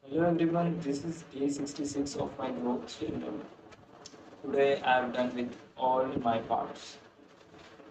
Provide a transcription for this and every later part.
Hello everyone, this is day 66 of my growth journey. Today I have done with all my parts.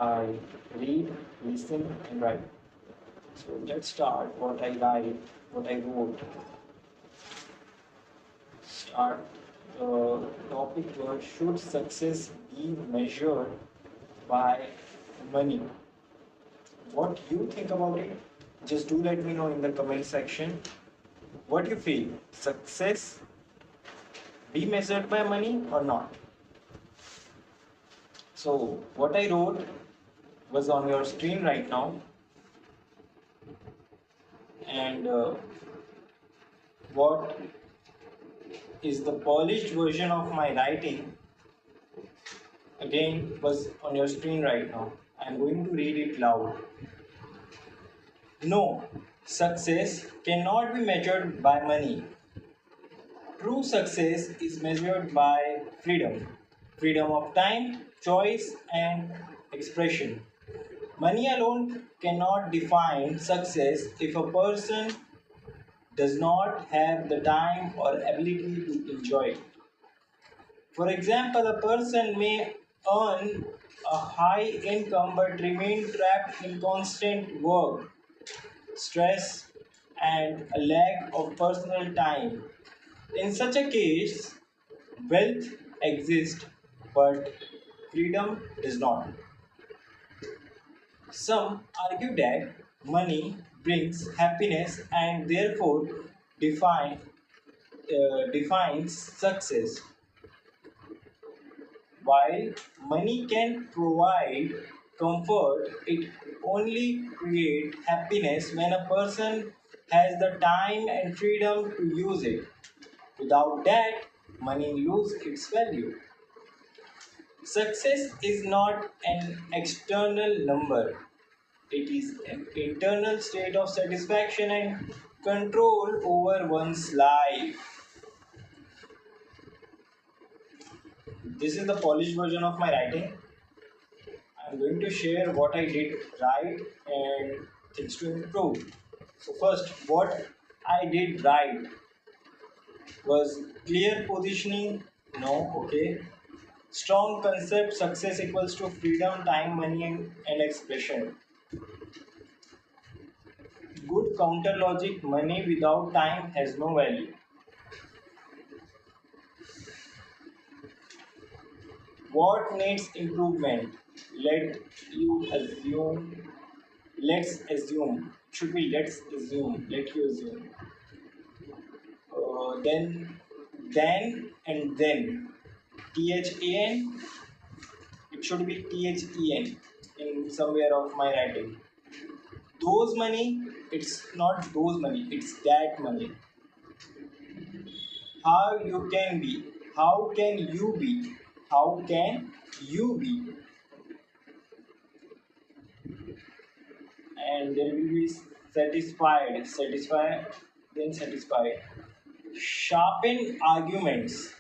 I read, listen, and write. So let's start what I wrote. Start the topic was should success be measured by money? What you think about it? Just do let me know in the comment section what you feel. Success be measured by money or not? So what I wrote was on your screen right now, and what is the polished version of my writing again was on your screen right now. I'm going to read it loud. No, success cannot be measured by money. True success is measured by freedom of time, choice, and expression. Money alone cannot define success if a person does not have the time or ability to enjoy it. For example, a person may earn a high income but remain trapped in constant work, stress, and a lack of personal time. In such a case, wealth exists but freedom does not. Some argue that money brings happiness and therefore defines success. While money can provide comfort, it only creates happiness when a person has the time and freedom to use it. Without that, money loses its value. Success is not an external number, it is an internal state of satisfaction and control over one's life. This is the polished version of my writing. I'm going to share what I did right and things to improve. So, first, what I did right was clear positioning. No, okay. Strong concept success equals to freedom, time, money, and expression. Good counter logic money without time has no value. What needs improvement? Let you assume. Let's assume. Should be let's assume. Let you assume. Then and then. THAN. It should be THEN in somewhere of my writing. Those money. It's not those money. It's that money. How you can be? How can you be? How can you be? And there will be satisfied, then satisfied. Sharpen arguments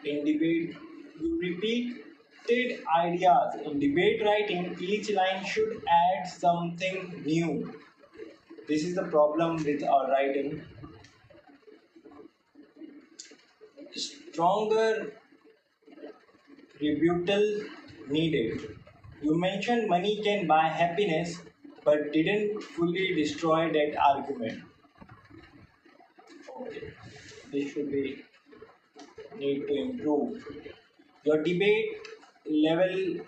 in debate. You repeated ideas in debate writing. Each line should add something new. This is the problem with our writing. Stronger rebuttal needed. You mentioned money can buy happiness, but didn't fully destroy that argument. Okay, this should be need to improve. Your debate level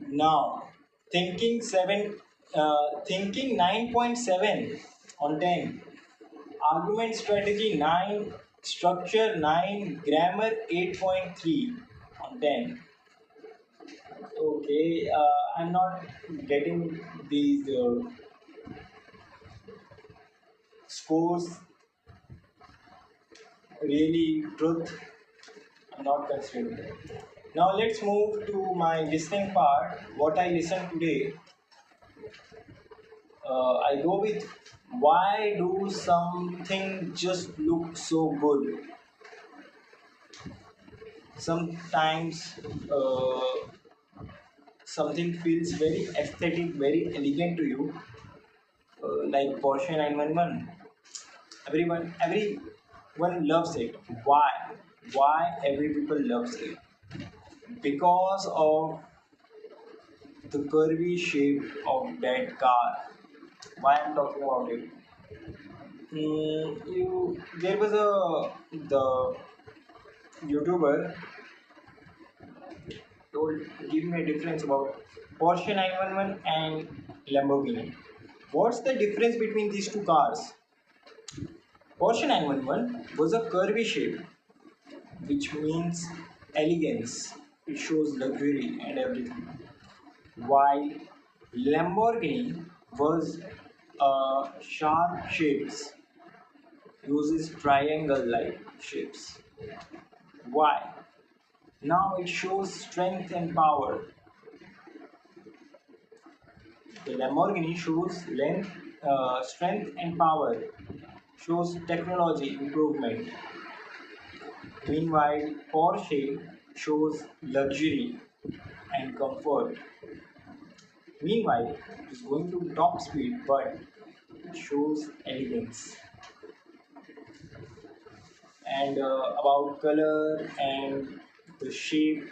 now. Thinking 9.7 on 10. Argument strategy 9. Structure 9. Grammar 8.3 on 10. Okay, I'm not getting these scores really truth. I'm not considering. Now let's move to my listening part. What I listened today, I go with why do something just look so good? Sometimes something feels very aesthetic, very elegant to you, like Porsche 911. Everyone loves it. Why? Why every people loves it? Because of the curvy shape of that car. Why I'm talking about it? There was the YouTuber told give me a difference about Porsche 911 and Lamborghini. What's the difference between these two cars? Porsche 911 was a curvy shape, which means elegance. It shows luxury and everything. While Lamborghini was sharp shapes, uses triangle-like shapes. Why? Now it shows strength and power. The Lamborghini shows strength and power, shows technology improvement. Meanwhile, Porsche shows luxury and comfort. Meanwhile, it is going to top speed, but it shows elegance. And about color and the sharp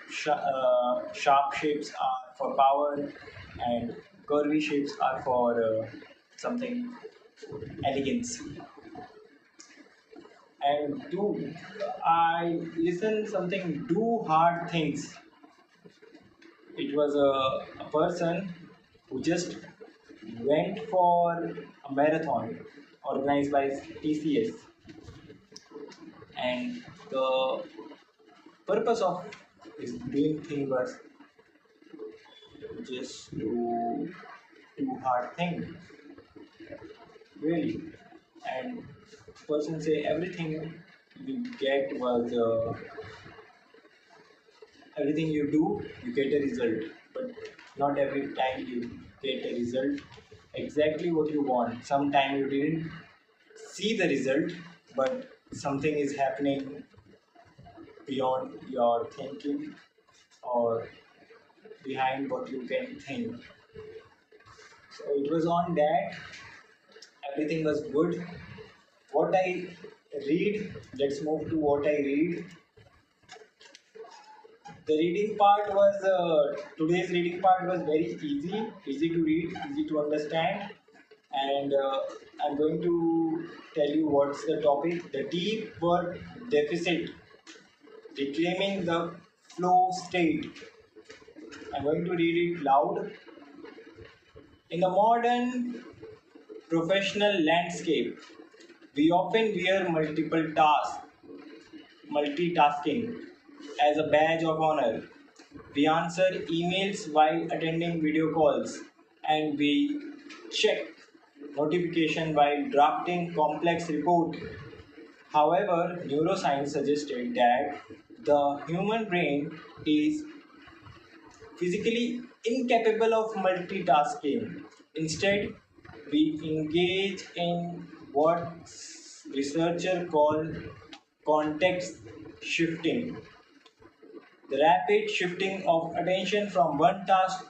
shapes are for power, and curvy shapes are for something elegance. And do I listen something do hard things? It was a person who just went for a marathon organized by TCS, and the purpose of his doing thing was just to do hard thing, really. And person say everything you get was everything you do you get a result, but not every time you get a result exactly what you want. Sometime you didn't see the result, but something is happening beyond your thinking or behind what you can think. So it was on that. Everything was good. What I read, let's move to what I read. The reading part was today's reading part was very easy to read, easy to understand, and I'm going to tell you what's the topic. The deep work deficit, reclaiming the flow state. I'm going to read it loud. In the modern professional landscape, we often wear multitasking as a badge of honor. We answer emails while attending video calls, and we check notification while drafting complex report. However, neuroscience suggested that the human brain is physically incapable of multitasking. Instead, we engage in what researchers call context shifting, the rapid shifting of attention from one task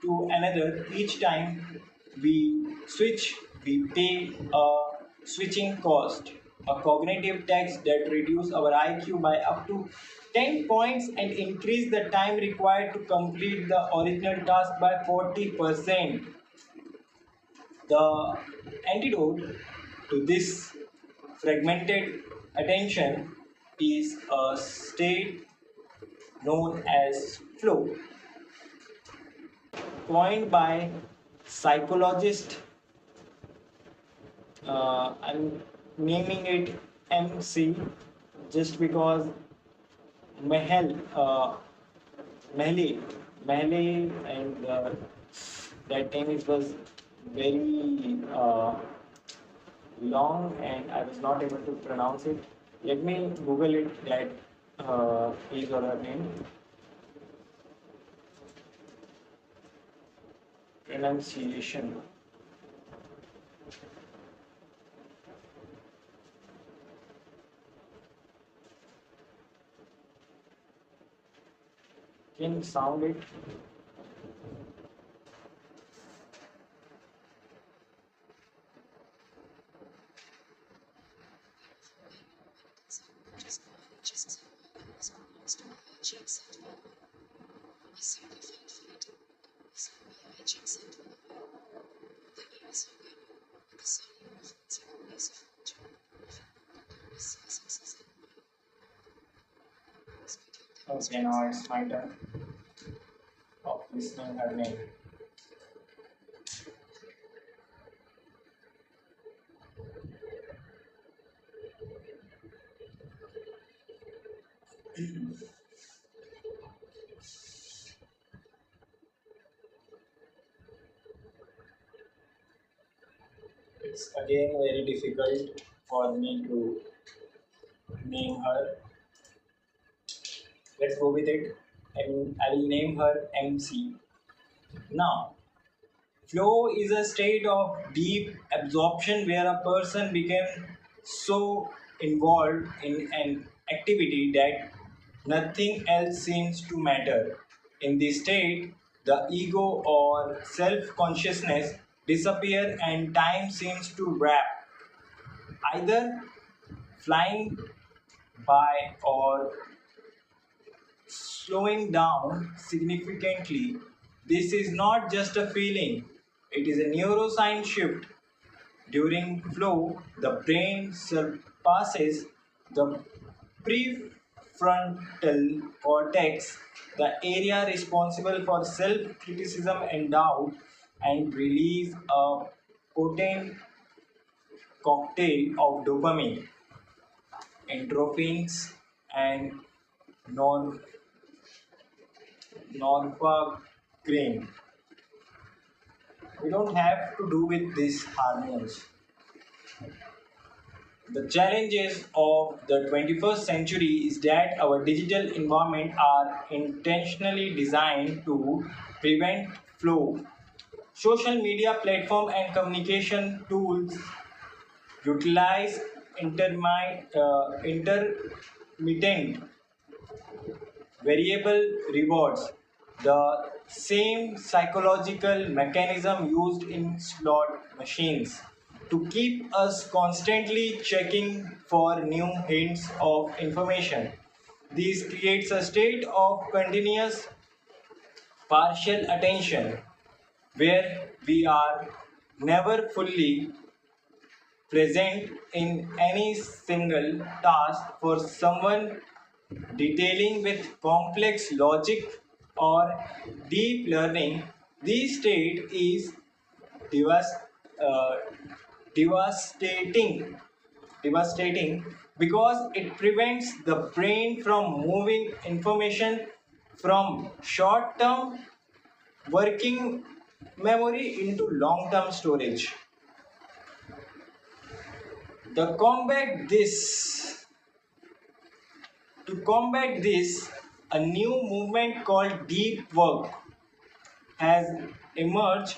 to another. Each time we switch, we pay a switching cost, a cognitive tax that reduces our IQ by up to 10 points and increase the time required to complete the original task by 40%. The antidote to this fragmented attention is a state known as flow, coined by psychologist. I'm naming it MC just because Mahel, Mehle, Mehle, and that name it was very long, and I was not able to pronounce it. Let me Google it. That his or her name. Pronunciation. Can you sound it? Okay, now it's my turn of listening her name. It's again very difficult for me to name her. Let's go with it. And I will name her MC. Now, flow is a state of deep absorption where a person becomes so involved in an activity that nothing else seems to matter. In this state, the ego or self consciousness disappear and time seems to wrap, either flying by or slowing down significantly. This is not just a feeling, it is a neuroscience shift. During flow, the brain surpasses the prefrontal cortex, the area responsible for self criticism and doubt, and release a potent cocktail of dopamine, endorphins, and nor- norepinephrine. We don't have to do with these hormones. The challenges of the 21st century is that our digital environment are intentionally designed to prevent flow. Social media platform and communication tools utilize intermittent variable rewards, the same psychological mechanism used in slot machines, to keep us constantly checking for new hints of information. This creates a state of continuous partial attention where we are never fully present in any single task. For someone detailing with complex logic or deep learning, this state is devas- uh, devastating devastating because it prevents the brain from moving information from short-term working memory into long-term storage. The combat this To combat this, a new movement called deep work has emerged.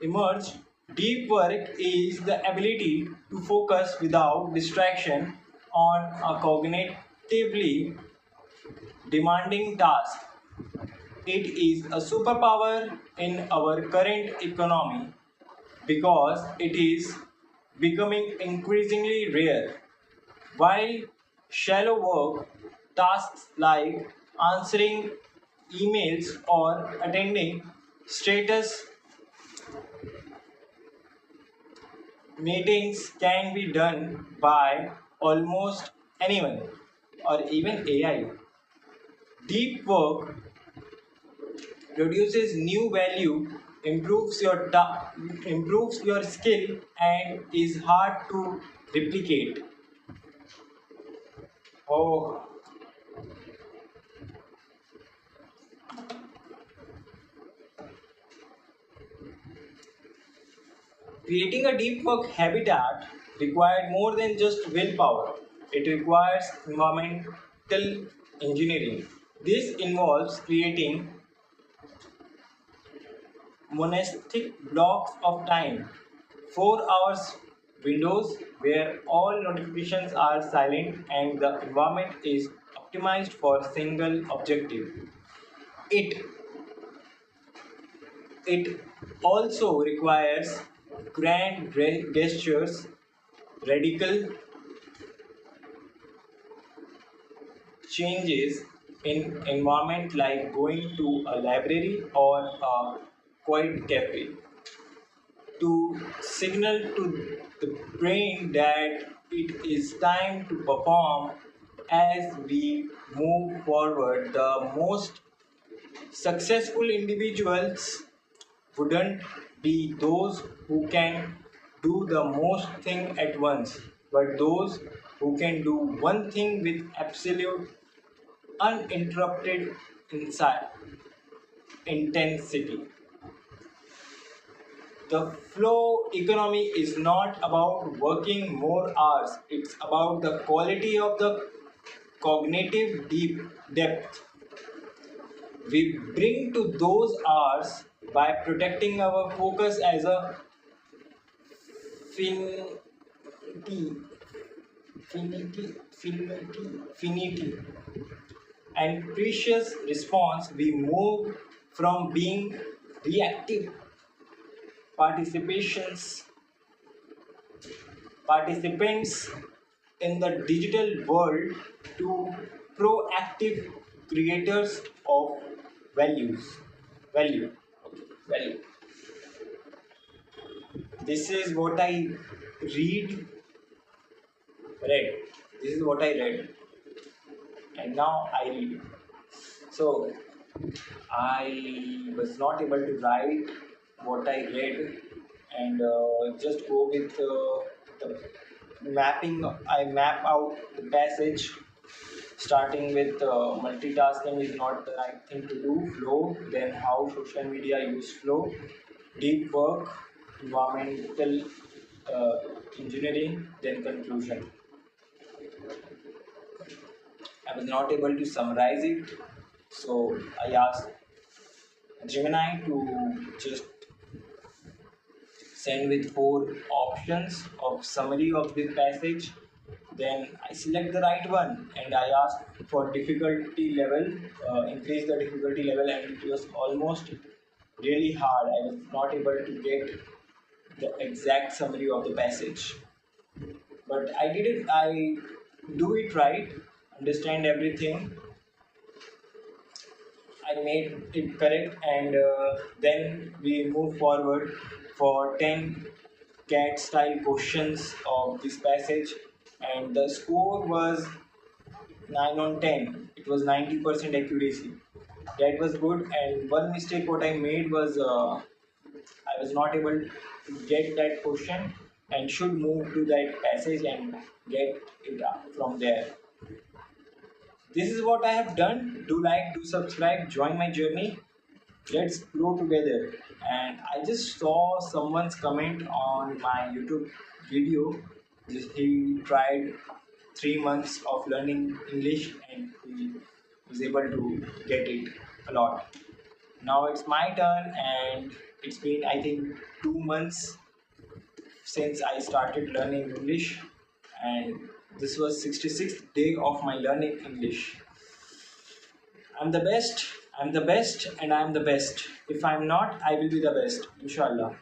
emerged. Deep work is the ability to focus without distraction on a cognitively demanding task. It is a superpower in our current economy because it is becoming increasingly rare. While shallow work tasks like answering emails or attending status meetings can be done by almost anyone or even AI, deep work produces new value, improves your skill, and is hard to replicate. Oh, creating a deep work habitat required more than just willpower. It requires environmental engineering. This involves creating monastic blocks of time, 4 hours windows where all notifications are silent and the environment is optimized for single objective. It it also requires grand gestures, radical changes in environment like going to a library or a quiet cafe to signal to the brain that it is time to perform. As we move forward, the most successful individuals wouldn't be those who can do the most thing at once, but those who can do one thing with absolute uninterrupted insight, intensity. The flow economy is not about working more hours, it's about the quality of the cognitive deep depth we bring to those hours by protecting our focus as a finity, finity and precious response. We move from being reactive participations participants in the digital world to proactive creators of values value value. This is what I read read this is what I read, and now I read it. So I was not able to write what I read, and just go with the mapping. I map out the passage, starting with multitasking is not the right thing to do, flow, then how social media use flow, deep work, environmental uh, engineering, then conclusion. I was not able to summarize it, so I asked Gemini to just send with four options of summary of this passage. Then I select the right one and I ask for difficulty level, increase the difficulty level, and it was almost really hard. I was not able to get the exact summary of the passage, but I did it. I do it right, understand everything. I made it correct, and then we move forward for 10 cat style questions of this passage, and the score was 9 on 10. It was 90% accuracy. That was good, and one mistake what I made was I was not able to get that question and should move to that passage and get it from there. This is what I have done. Do like, do subscribe, join my journey. Let's grow together. And I just saw someone's comment on my YouTube video. He tried 3 months of learning English and he was able to get it a lot. Now it's my turn, and it's been, I think, 2 months since I started learning English, and this was 66th day of my learning English. I'm the best, I'm the best, and I'm the best. If I'm not, I will be the best, inshallah.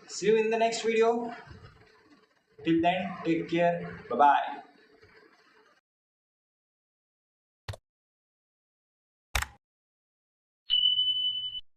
See you in the next video. Till then, take care. Bye bye.